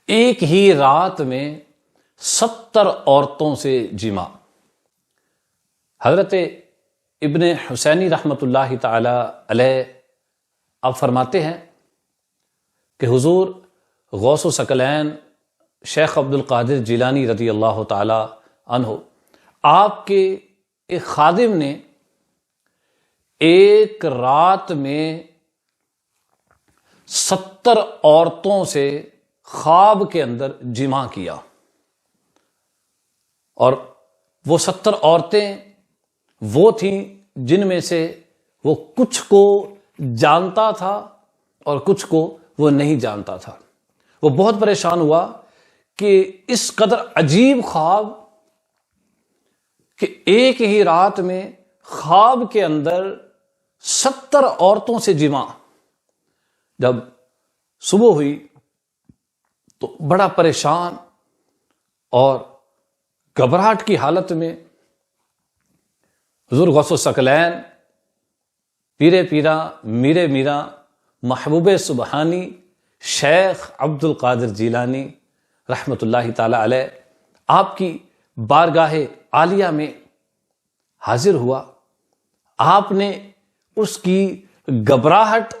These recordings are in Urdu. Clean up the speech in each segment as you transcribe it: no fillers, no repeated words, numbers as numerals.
ایک ہی رات میں 70 عورتوں سے جمع۔ حضرت ابن حسینی رحمۃ اللہ تعالی علیہ آپ فرماتے ہیں کہ حضور غوث و ثقلین شیخ عبد القادر جیلانی رضی اللہ تعالی عنہ، آپ کے ایک خادم نے ایک رات میں 70 عورتوں سے خواب کے اندر جمع کیا، اور وہ 70 عورتیں وہ تھیں جن میں سے وہ کچھ کو جانتا تھا اور کچھ کو وہ نہیں جانتا تھا۔ وہ بہت پریشان ہوا کہ اس قدر عجیب خواب کہ ایک ہی رات میں خواب کے اندر 70 عورتوں سے جمع۔ جب صبح ہوئی تو بڑا پریشان اور گھبراہٹ کی حالت میں حضور غوث و ثقلین پیرے پیرا میرے میرا محبوب سبحانی شیخ عبد القادر جیلانی رحمۃ اللہ تعالی علیہ آپ کی بارگاہ عالیہ میں حاضر ہوا۔ آپ نے اس کی گھبراہٹ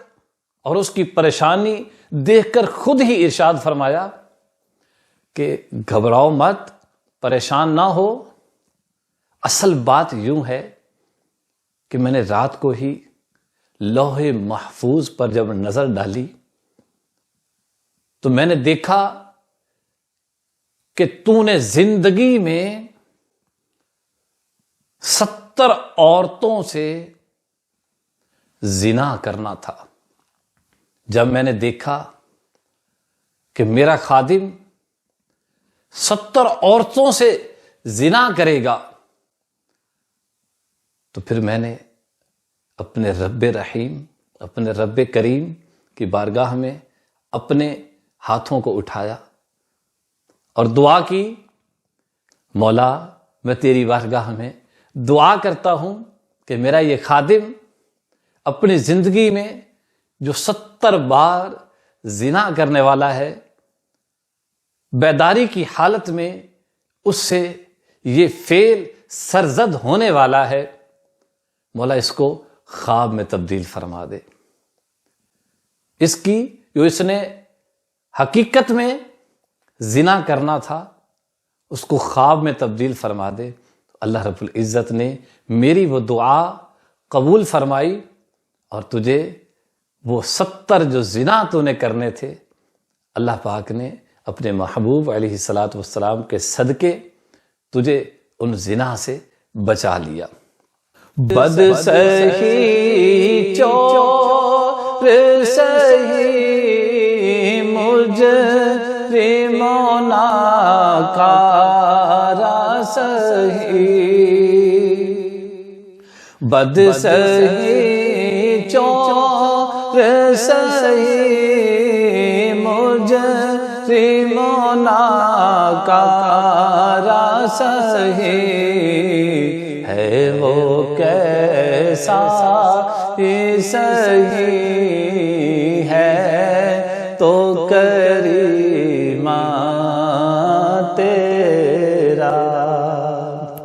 اور اس کی پریشانی دیکھ کر خود ہی ارشاد فرمایا کہ گھبراؤ مت، پریشان نہ ہو، اصل بات یوں ہے کہ میں نے رات کو ہی لوح محفوظ پر جب نظر ڈالی تو میں نے دیکھا کہ تو نے زندگی میں 70 عورتوں سے زنا کرنا تھا۔ جب میں نے دیکھا کہ میرا خادم 70 عورتوں سے زنا کرے گا تو پھر میں نے اپنے رب رحیم، اپنے رب کریم کی بارگاہ میں اپنے ہاتھوں کو اٹھایا اور دعا کی، مولا میں تیری بارگاہ میں دعا کرتا ہوں کہ میرا یہ خادم اپنی زندگی میں جو 70 بار زنا کرنے والا ہے، بیداری کی حالت میں اس سے یہ فعل سرزد ہونے والا ہے، مولا اس کو خواب میں تبدیل فرما دے۔ اس کی جو اس نے حقیقت میں زنا کرنا تھا اس کو خواب میں تبدیل فرما دے۔ اللہ رب العزت نے میری وہ دعا قبول فرمائی اور تجھے وہ 70 جو زنا تو نے کرنے تھے، اللہ پاک نے اپنے محبوب علیہ الصلاۃ والسلام کے صدقے تجھے ان زنا سے بچا لیا۔ بد سہی چور سہی مجرم ناکارہ سہی، بد سہی چور سہی مجرم ناکارہ سہی، ہے وہ کیسا سہی